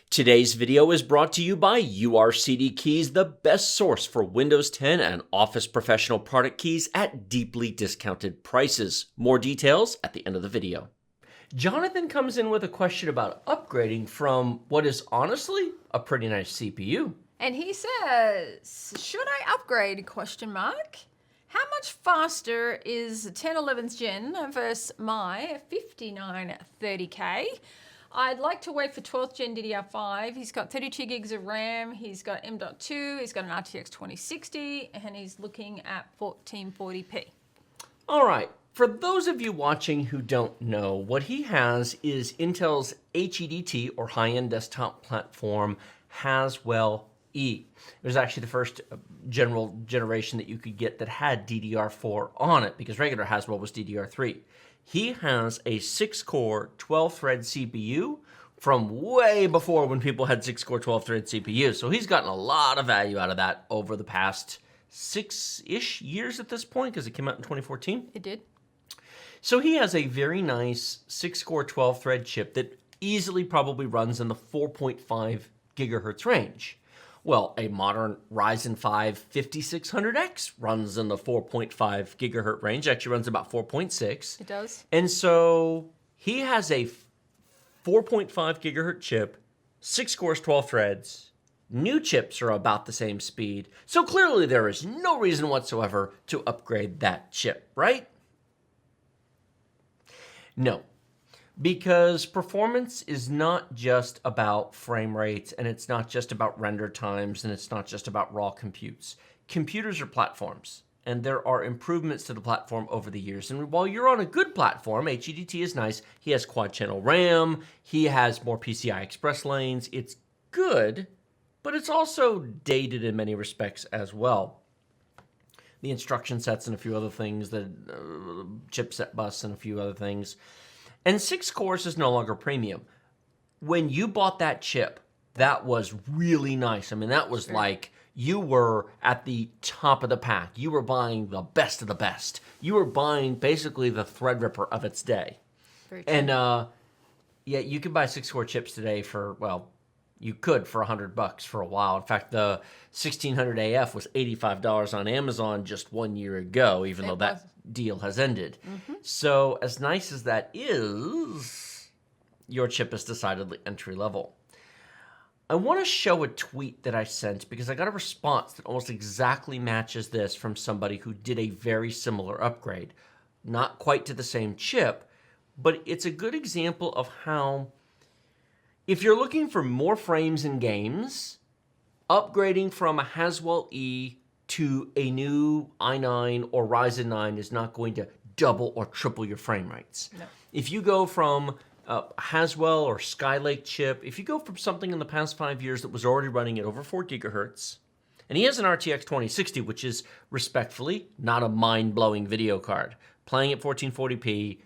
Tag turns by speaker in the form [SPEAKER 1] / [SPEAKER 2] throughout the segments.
[SPEAKER 1] Today's video is brought to you by URCD Keys, the best source for Windows 10 and Office Professional product keys at deeply discounted prices. More details at the end of the video. Jonathan comes in with a question about upgrading from what is honestly a pretty nice CPU.
[SPEAKER 2] And he says, should I upgrade, question mark? How much faster is 1011th gen versus my 5930K? I'd like to wait for 12th gen DDR5. He's got 32 gigs of RAM. He's got M.2. He's got an RTX 2060, and he's looking at 1440p.
[SPEAKER 1] All right. For those of you watching who don't know, what he has is Intel's HEDT, or high-end desktop platform, Haswell E. It was actually the first generation that you could get that had DDR4 on it, because regular Haswell was DDR3. He has a 6-core, 12-thread CPU from way before when people had 6-core, 12-thread CPUs. So he's gotten a lot of value out of that over the past 6-ish years at this point, because it came out in 2014.
[SPEAKER 2] It did.
[SPEAKER 1] So he has a very nice 6-core, 12-thread chip that easily probably runs in the 4.5 gigahertz range. Well, a modern Ryzen 5 5600X runs in the 4.5 gigahertz range. Actually runs about 4.6.
[SPEAKER 2] It does.
[SPEAKER 1] And so he has a 4.5 gigahertz chip, 6 cores, 12 threads. New chips are about the same speed. So clearly there is no reason whatsoever to upgrade that chip, right? No. Because performance is not just about frame rates, and it's not just about render times, and it's not just about raw computes. Computers are platforms, and there are improvements to the platform over the years. And while you're on a good platform, HEDT is nice. He has quad-channel RAM. He has more PCI Express lanes. It's good, but it's also dated in many respects as well. The instruction sets and a few other things, the chipset bus and a few other things. And 6 cores is no longer premium. When you bought that chip, that was really nice. I mean, that was like you were at the top of the pack. You were buying the best of the best. You were buying basically the Threadripper of its day.
[SPEAKER 2] Very true.
[SPEAKER 1] And yeah, you could buy 6-core chips today for, well, you could for $100 for a while. In fact, the 1600 AF was $85 on Amazon just 1 year ago, even though that deal has ended. So as nice as that is, your chip is decidedly entry level. I want to show a tweet that I sent because I got a response that almost exactly matches this from somebody who did a very similar upgrade. Not quite to the same chip, but it's a good example of how, if you're looking for more frames in games, upgrading from a Haswell E to a new i9 or Ryzen 9 is not going to double or triple your frame rates.
[SPEAKER 2] No.
[SPEAKER 1] If you go from a Haswell or Skylake chip, if you go from something in the past 5 years that was already running at over 4 gigahertz, and he has an RTX 2060, which is respectfully not a mind-blowing video card, playing at 1440p,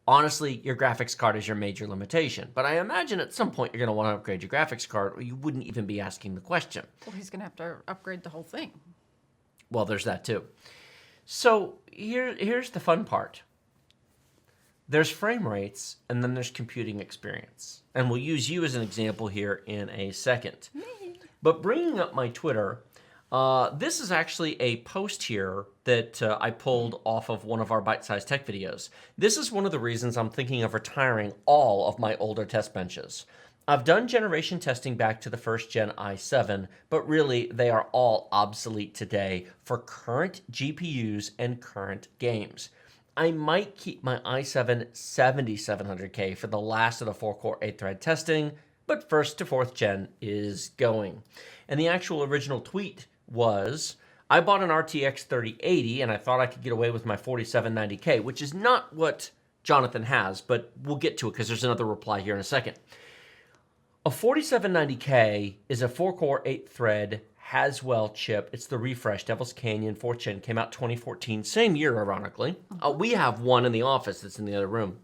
[SPEAKER 1] honestly, your graphics card is your major limitation. But I imagine at some point you're going to want to upgrade your graphics card, or you wouldn't even be asking the question.
[SPEAKER 2] Well, he's going to have to upgrade the whole thing.
[SPEAKER 1] Well, there's that too. So here's the fun part. There's frame rates, and then there's computing experience. And we'll use you as an example here in a second. But bringing up my Twitter, this is actually a post here that I pulled off of one of our Byte Size Tech videos. This is one of the reasons I'm thinking of retiring all of my older test benches. I've done generation testing back to the first gen i7, but really they are all obsolete today for current GPUs and current games. I might keep my i7 7700K for the last of the 4-core 8-thread testing, but first to 4th gen is going. And the actual original tweet was, I bought an RTX 3080 and I thought I could get away with my 4790K, which is not what Jonathan has, but we'll get to it because there's another reply here in a second. A 4790K is a 4-core 8-thread Haswell chip. It's the refresh. Devil's Canyon 4th gen came out 2014, same year, ironically. We have one in the office that's in the other room.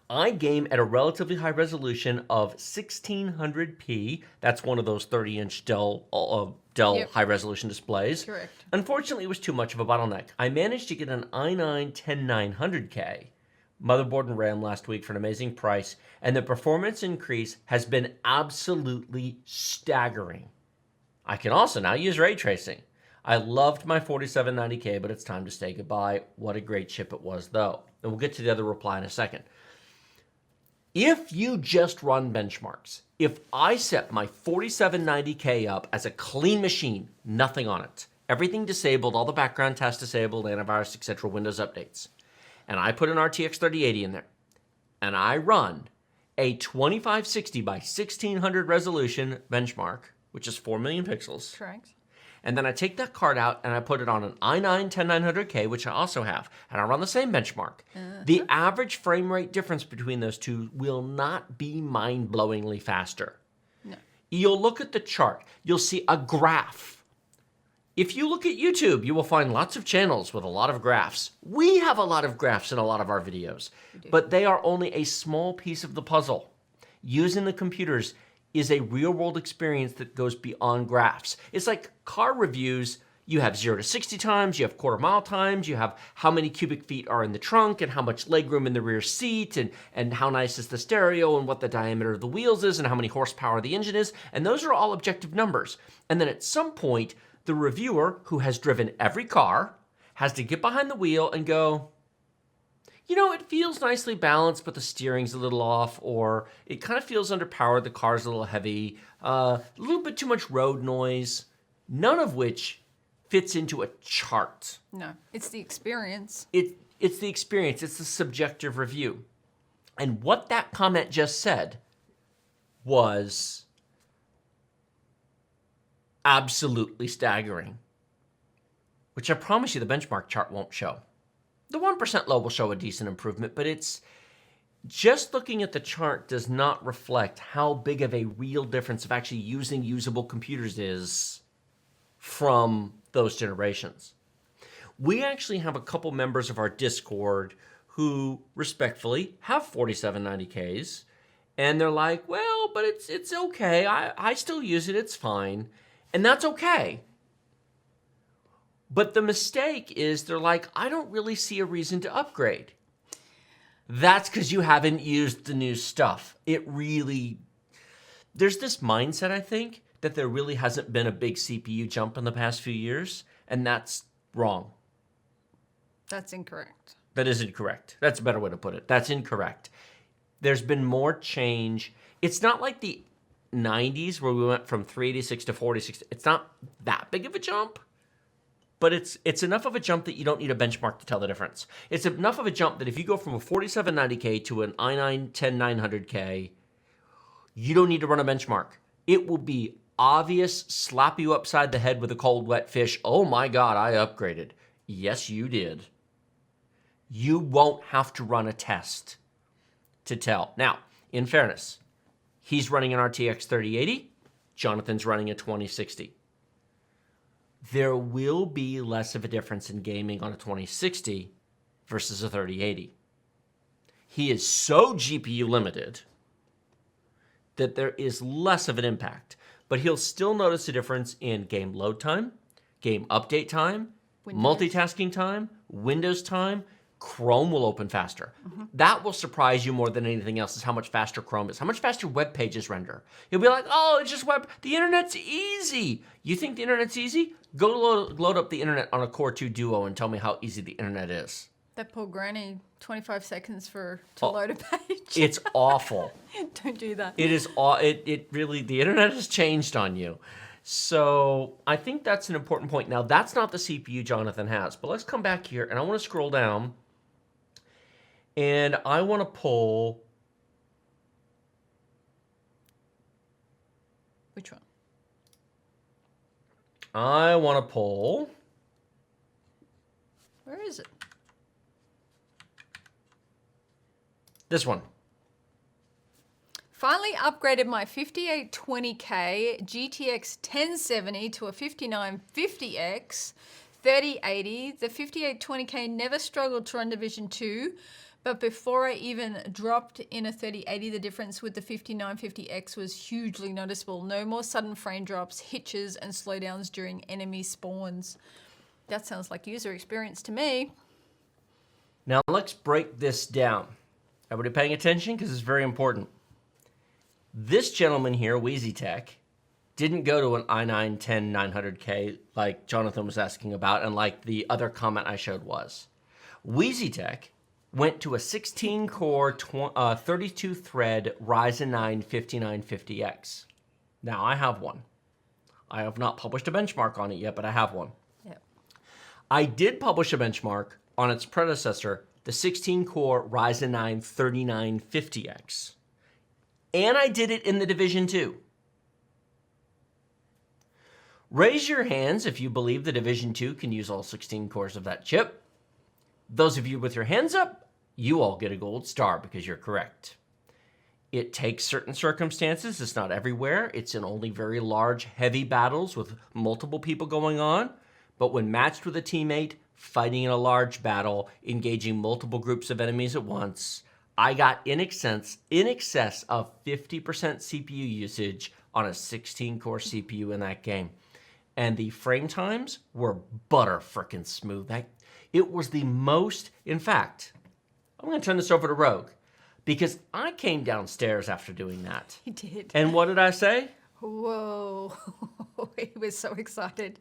[SPEAKER 1] I game at a relatively high resolution of 1600p. That's one of those 30-inch Dell high-resolution displays.
[SPEAKER 2] Correct.
[SPEAKER 1] Unfortunately, it was too much of a bottleneck. I managed to get an i9 10900K, motherboard and RAM last week for an amazing price, and the performance increase has been absolutely staggering. I can also now use ray tracing. I loved my 4790K, but it's time to say goodbye. What a great chip it was, though. And we'll get to the other reply in a second. If you just run benchmarks, if I set my 4790K up as a clean machine, nothing on it, everything disabled, all the background tasks disabled, antivirus, etc., Windows updates, and I put an RTX 3080 in there, and I run a 2560 by 1600 resolution benchmark, which is 4 million pixels.
[SPEAKER 2] Correct.
[SPEAKER 1] And then I take that card out and I put it on an i9 10900K, which I also have, and I run the same benchmark. The average frame rate difference between those two will not be mind-blowingly faster.
[SPEAKER 2] No.
[SPEAKER 1] You'll look at the chart. You'll see a graph. If you look at YouTube, you will find lots of channels with a lot of graphs. We have a lot of graphs in a lot of our videos, but they are only a small piece of the puzzle. Using the computers is a real-world experience that goes beyond graphs. It's like car reviews. You have 0 to 60 times, you have quarter-mile times, you have how many cubic feet are in the trunk and how much legroom in the rear seat and how nice is the stereo and what the diameter of the wheels is and how many horsepower the engine is. And those are all objective numbers. And then at some point, the reviewer who has driven every car has to get behind the wheel and go, you know, it feels nicely balanced, but the steering's a little off, or it kind of feels underpowered, the car's a little heavy, a little bit too much road noise, none of which fits into a chart.
[SPEAKER 2] No, it's the experience.
[SPEAKER 1] It's the experience, it's the subjective review. And what that comment just said was absolutely staggering, which I promise you the benchmark chart won't show. The 1% low will show a decent improvement, but it's just looking at the chart does not reflect how big of a real difference of actually using usable computers is from those generations. We actually have a couple members of our Discord who respectfully have 4790Ks, and they're like, well, but it's okay. I still use it. It's fine. And that's okay. But the mistake is they're like, I don't really see a reason to upgrade. That's because you haven't used the new stuff. There's this mindset, I think, that there really hasn't been a big CPU jump in the past few years, and that's wrong.
[SPEAKER 2] That's incorrect.
[SPEAKER 1] That is incorrect. That's a better way to put it. That's incorrect. There's been more change. It's not like the 90s where we went from 386 to 46. It's not that big of a jump. But it's enough of a jump that you don't need a benchmark to tell the difference. It's enough of a jump that if you go from a 4790K to an i9 10900K, you don't need to run a benchmark. It will be obvious, slap you upside the head with a cold, wet fish. Oh my God, I upgraded. Yes, you did. You won't have to run a test to tell. Now, in fairness, he's running an RTX 3080. Jonathan's running a 2060. There will be less of a difference in gaming on a 2060 versus a 3080. He is so GPU limited that there is less of an impact, but he'll still notice a difference in game load time, game update time, multitasking time, Windows time. Chrome will open faster. That will surprise you more than anything else is how much faster Chrome is, how much faster web pages render. You'll be like, oh, it's just web. The internet's easy. You think the internet's easy? Go load up the internet on a Core 2 Duo and tell me how easy the internet is.
[SPEAKER 2] That poor granny, 25 seconds to load a page.
[SPEAKER 1] It's awful.
[SPEAKER 2] Don't do that.
[SPEAKER 1] It is. It really, the internet has changed on you. So I think that's an important point. Now, that's not the CPU Jonathan has, but let's come back here, and I want to scroll down. And I want to pull...
[SPEAKER 2] Which one?
[SPEAKER 1] I want to pull...
[SPEAKER 2] Where is it?
[SPEAKER 1] This one.
[SPEAKER 2] Finally upgraded my 5820K GTX 1070 to a 5950X 3080. The 5820K never struggled to run Division 2. But before I even dropped in a 3080, the difference with the 5950X was hugely noticeable. No more sudden frame drops, hitches, and slowdowns during enemy spawns. That sounds like user experience to me.
[SPEAKER 1] Now let's break this down. Everybody paying attention because it's very important. This gentleman here, Wheezy Tech, didn't go to an i9 10900K like Jonathan was asking about and like the other comment I showed was. Wheezy Tech went to a 16-core, 32-thread Ryzen 9 5950X. Now, I have one. I have not published a benchmark on it yet, but I have one.
[SPEAKER 2] Yep.
[SPEAKER 1] I did publish a benchmark on its predecessor, the 16-core Ryzen 9 3950X. And I did it in the Division 2. Raise your hands if you believe the Division 2 can use all 16 cores of that chip. Those of you with your hands up, you all get a gold star because you're correct. It takes certain circumstances. It's not everywhere. It's in only very large, heavy battles with multiple people going on. But when matched with a teammate, fighting in a large battle, engaging multiple groups of enemies at once, I got in excess of 50% CPU usage on a 16-core CPU in that game. And the frame times were butter frickin' smooth. It was the most, in fact, I'm going to turn this over to Rogue because I came downstairs after doing that.
[SPEAKER 2] He did.
[SPEAKER 1] And what did I say?
[SPEAKER 2] Whoa. He was so excited.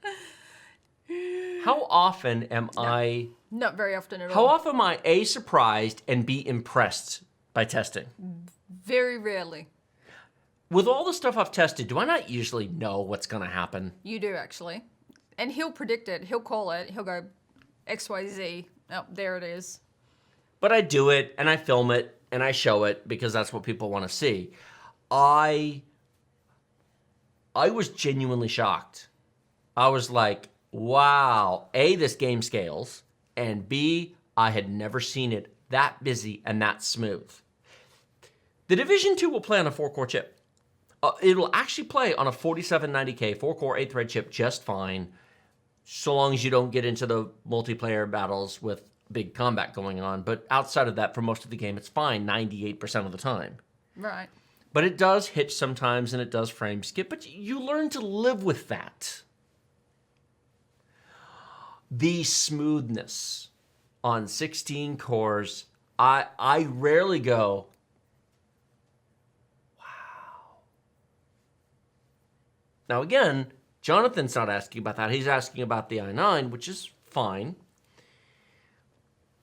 [SPEAKER 1] How often am I...
[SPEAKER 2] Not very often at all.
[SPEAKER 1] How often am I A, surprised, and B, impressed by testing?
[SPEAKER 2] Very rarely.
[SPEAKER 1] With all the stuff I've tested, do I not usually know what's going to happen?
[SPEAKER 2] You do, actually. And he'll predict it. He'll call it. He'll go XYZ. Oh, there it is.
[SPEAKER 1] But I do it, and I film it, and I show it because that's what people want to see. I was genuinely shocked. I was like, wow. A, this game scales. And B, I had never seen it that busy and that smooth. The Division 2 will play on a 4-core chip. It'll actually play on a 4790K 4-core 8-thread chip just fine, so long as you don't get into the multiplayer battles with big combat going on. But outside of that, for most of the game, it's fine 98% of the time.
[SPEAKER 2] Right.
[SPEAKER 1] But it does hitch sometimes, and it does frame skip, but you learn to live with that. The smoothness on 16 cores, I rarely go, now again, Jonathan's not asking about that. He's asking about the i9, which is fine.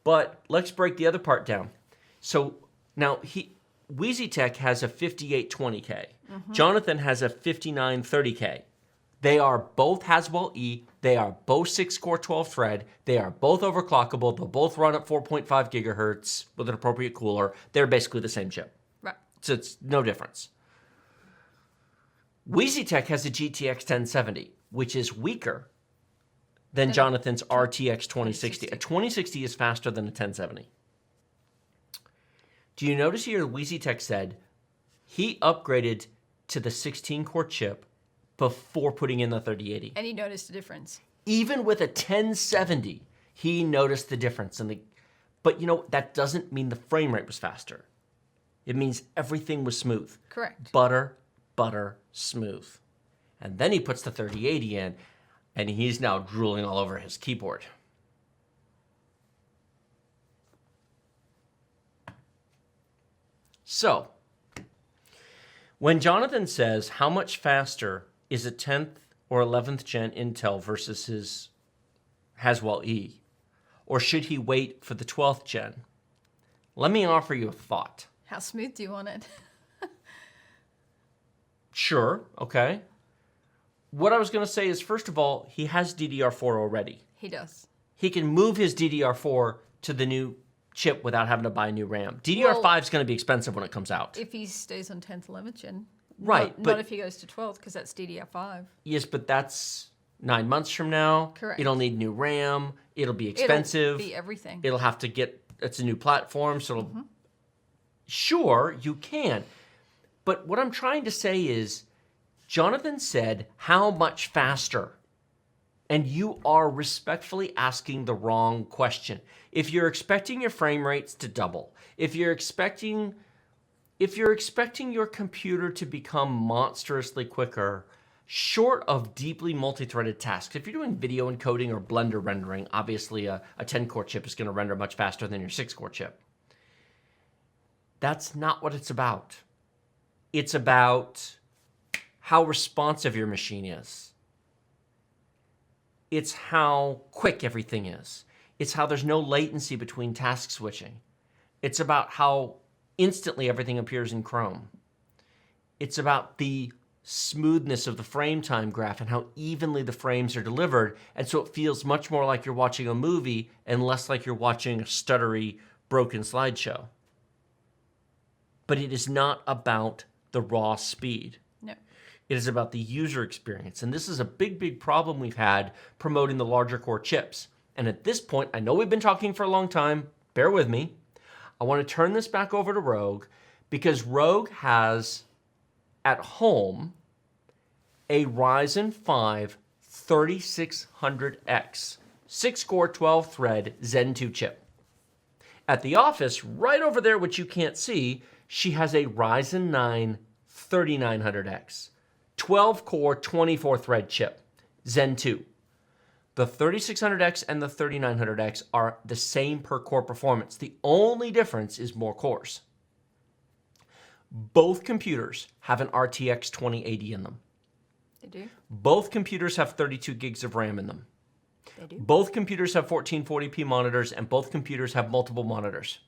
[SPEAKER 1] But let's break the other part down. So now Wheezy Tech has a 5820K. Mm-hmm. Jonathan has a 5930K. They are both Haswell E. They are both 6-core 12-thread. They are both overclockable. They'll both run at 4.5 gigahertz with an appropriate cooler. They're basically the same chip.
[SPEAKER 2] Right.
[SPEAKER 1] So it's no difference. Wheezy Tech has a GTX 1070, which is weaker than Jonathan's RTX 2060. A 2060 is faster than a 1070. Do you notice here Wheezy Tech said he upgraded to the 16-core chip before putting in the 3080?
[SPEAKER 2] And he noticed a difference.
[SPEAKER 1] Even with a 1070, he noticed the difference. But that doesn't mean the frame rate was faster. It means everything was smooth.
[SPEAKER 2] Correct.
[SPEAKER 1] Butter smooth. And then he puts the 3080 in, and he's now drooling all over his keyboard. So, when Jonathan says how much faster is a 10th or 11th gen Intel versus his Haswell E, or should he wait for the 12th gen? Let me offer you a thought.
[SPEAKER 2] How smooth do you want it?
[SPEAKER 1] Sure, okay. What I was going to say is, first of all, he has DDR4 already.
[SPEAKER 2] He does.
[SPEAKER 1] He can move his DDR4 to the new chip without having to buy new RAM. DDR5 is going to be expensive when it comes out.
[SPEAKER 2] If he stays on 10th, 11th gen.
[SPEAKER 1] Right.
[SPEAKER 2] Not if he goes to 12th, because that's DDR5.
[SPEAKER 1] Yes, but that's 9 months from now.
[SPEAKER 2] Correct.
[SPEAKER 1] It'll need new RAM. It'll be expensive.
[SPEAKER 2] It'll be everything.
[SPEAKER 1] It'll have to it's a new platform, so it'll... Sure, you can. But what I'm trying to say is, Jonathan said, how much faster? And you are respectfully asking the wrong question. If you're expecting your frame rates to double, if you're expecting your computer to become monstrously quicker, short of deeply multi-threaded tasks, if you're doing video encoding or Blender rendering, obviously a 10-core chip is going to render much faster than your 6-core chip. That's not what it's about. It's about how responsive your machine is. It's how quick everything is. It's how there's no latency between task switching. It's about how instantly everything appears in Chrome. It's about the smoothness of the frame time graph and how evenly the frames are delivered. And so it feels much more like you're watching a movie and less like you're watching a stuttery, broken slideshow. But it is not about the raw speed.
[SPEAKER 2] No.
[SPEAKER 1] It is about the user experience. And this is a big, big problem we've had promoting the larger core chips. And at this point, I know we've been talking for a long time. Bear with me. I want to turn this back over to Rogue because Rogue has at home a Ryzen 5 3600X 6-core 12-thread Zen 2 chip. At the office, right over there, which you can't see, she has a Ryzen 9 3900X 12-core 24-thread chip, Zen 2. The 3600X and the 3900X are the same per core performance. The only difference is more cores. Both computers have an RTX 2080 in them.
[SPEAKER 2] They do.
[SPEAKER 1] Both computers have 32 gigs of RAM in them.
[SPEAKER 2] They do.
[SPEAKER 1] Both computers have 1440p monitors, and both computers have multiple monitors.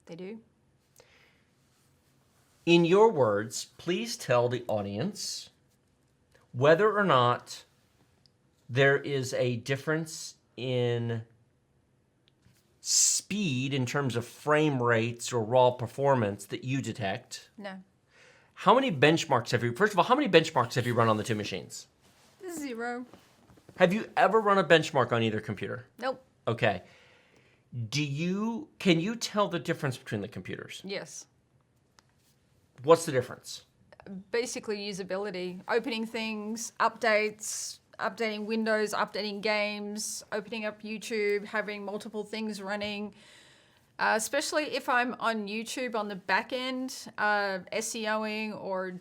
[SPEAKER 2] They do.
[SPEAKER 1] In your words, please tell the audience whether or not there is a difference in speed in terms of frame rates or raw performance that you detect.
[SPEAKER 2] No.
[SPEAKER 1] How many benchmarks have you, first of all, how many benchmarks have you run on the two machines?
[SPEAKER 2] 0.
[SPEAKER 1] Have you ever run a benchmark on either computer?
[SPEAKER 2] Nope.
[SPEAKER 1] Okay. Can you tell the difference between the computers?
[SPEAKER 2] Yes.
[SPEAKER 1] What's the difference?
[SPEAKER 2] Basically usability. Opening things, updates, updating Windows, updating games, opening up YouTube, having multiple things running. Especially if I'm on YouTube on the back end, SEOing or,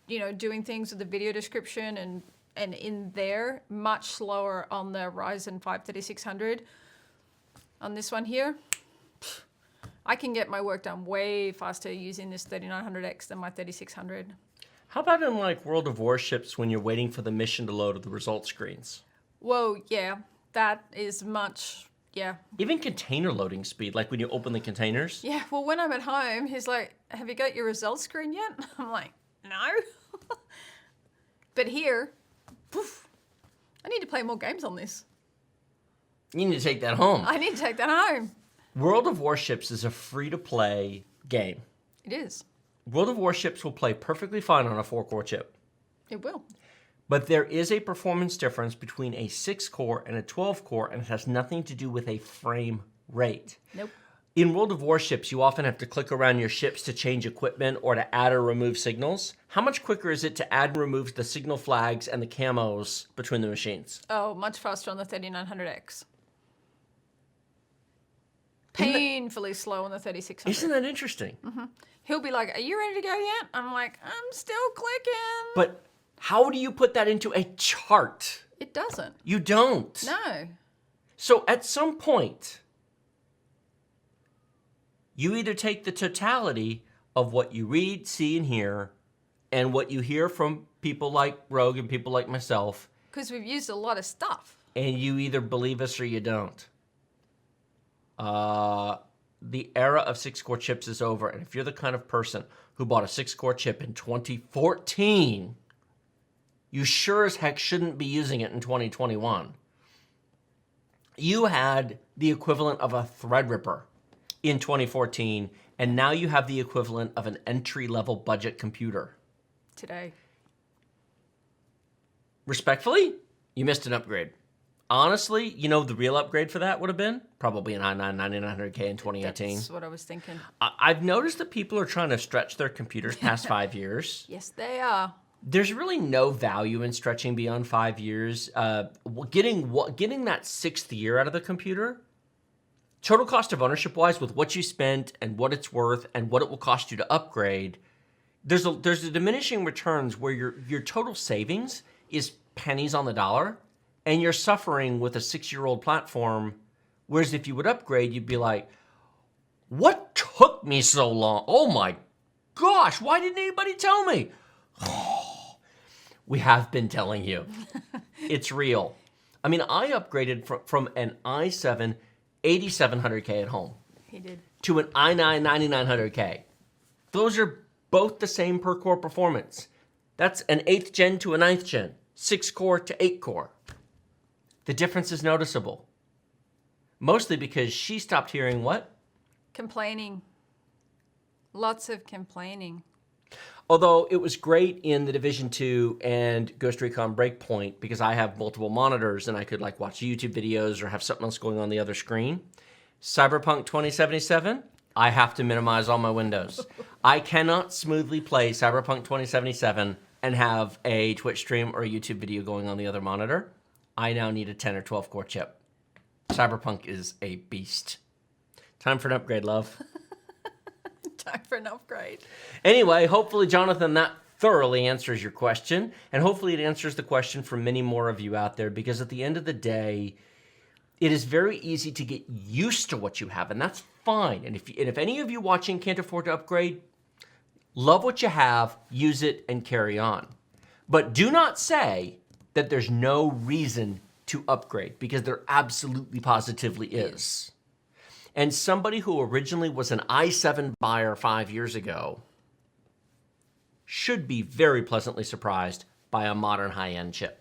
[SPEAKER 2] doing things with the video description and in there, much slower on the Ryzen 5 3600. On this one here, I can get my work done way faster using this 3900X than my 3600.
[SPEAKER 1] How about in like World of Warships when you're waiting for the mission to load of the result screens?
[SPEAKER 2] Whoa, yeah, that is much, yeah.
[SPEAKER 1] Even container loading speed, like when you open the containers.
[SPEAKER 2] Yeah, well, when I'm at home, he's like, have you got your results screen yet? I'm like, no. But here, poof, I need to play more games on this.
[SPEAKER 1] You need to take that home.
[SPEAKER 2] I need to take that home.
[SPEAKER 1] World of Warships is a free-to-play game.
[SPEAKER 2] It is.
[SPEAKER 1] World of Warships will play perfectly fine on a 4-core chip.
[SPEAKER 2] It will.
[SPEAKER 1] But there is a performance difference between a 6-core and a 12-core, and it has nothing to do with a frame rate.
[SPEAKER 2] Nope.
[SPEAKER 1] In World of Warships, you often have to click around your ships to change equipment or to add or remove signals. How much quicker is it to add and remove the signal flags and the camos between the machines?
[SPEAKER 2] Oh, much faster on the 3900X. Painfully slow on the 3600.
[SPEAKER 1] Isn't that interesting?
[SPEAKER 2] Mm-hmm. He'll be like, are you ready to go yet? I'm like, I'm still clicking.
[SPEAKER 1] But how do you put that into a chart?
[SPEAKER 2] It doesn't.
[SPEAKER 1] You don't.
[SPEAKER 2] No.
[SPEAKER 1] So at some point, you either take the totality of what you read, see, and hear, and what you hear from people like Rogue and people like myself.
[SPEAKER 2] Because we've used a lot of stuff.
[SPEAKER 1] And you either believe us or you don't. The era of 6-core chips is over. And if you're the kind of person who bought a 6-core chip in 2014, you sure as heck shouldn't be using it in 2021. You had the equivalent of a Threadripper in 2014, and now you have the equivalent of an entry-level budget computer.
[SPEAKER 2] Today.
[SPEAKER 1] Respectfully, you missed an upgrade. Honestly, the real upgrade for that would have been probably an i9 9900K in 2018.
[SPEAKER 2] That's what I was thinking.
[SPEAKER 1] I've noticed that people are trying to stretch their computers past 5 years.
[SPEAKER 2] Yes, they are.
[SPEAKER 1] There's really no value in stretching beyond 5 years. Getting that 6th year out of the computer, total cost of ownership wise, with what you spent and what it's worth and what it will cost you to upgrade, there's a diminishing returns where your total savings is pennies on the dollar. And you're suffering with a 6-year-old platform, whereas if you would upgrade, you'd be like, what took took me so long? Oh my gosh, why didn't anybody tell me? We have been telling you. It's real. I mean, I upgraded from an i7 8700K at home.
[SPEAKER 2] He did.
[SPEAKER 1] To an i9 9900K. Those are both the same per core performance. That's an 8th gen to a 9th gen, 6 core to 8 core. The difference is noticeable. Mostly because she stopped hearing what?
[SPEAKER 2] Complaining. Lots of complaining.
[SPEAKER 1] Although it was great in the Division 2 and Ghost Recon Breakpoint because I have multiple monitors and I could like watch YouTube videos or have something else going on the other screen. Cyberpunk 2077, I have to minimize all my windows. I cannot smoothly play Cyberpunk 2077 and have a Twitch stream or a YouTube video going on the other monitor. I now need a 10 or 12 core chip. Cyberpunk is a beast. Time for an upgrade, love.
[SPEAKER 2] Time for an upgrade.
[SPEAKER 1] Anyway, hopefully, Jonathan, that thoroughly answers your question. And hopefully it answers the question for many more of you out there, because at the end of the day, it is very easy to get used to what you have, and that's fine. And if any of you watching can't afford to upgrade, love what you have, use it, and carry on. But do not say that there's no reason to upgrade, because there absolutely positively is. And somebody who originally was an i7 buyer 5 years ago should be very pleasantly surprised by a modern high-end chip.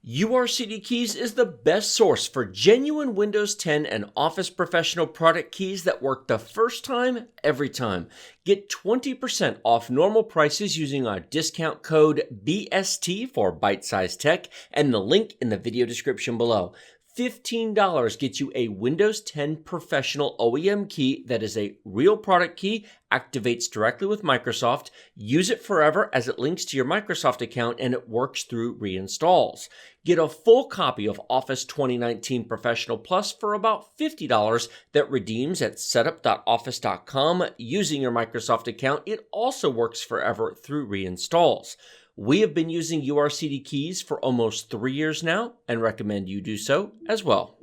[SPEAKER 1] URCD Keys is the best source for genuine Windows 10 and Office Professional product keys that work the first time, every time. Get 20% off normal prices using our discount code BST for Byte Size Tech and the link in the video description below. $15 gets you a Windows 10 Professional OEM key that is a real product key, activates directly with Microsoft, use it forever as it links to your Microsoft account, and it works through reinstalls. Get a full copy of Office 2019 Professional Plus for about $50 that redeems at setup.office.com using your Microsoft account. It also works forever through reinstalls. We have been using URCD keys for almost 3 years now and recommend you do so as well.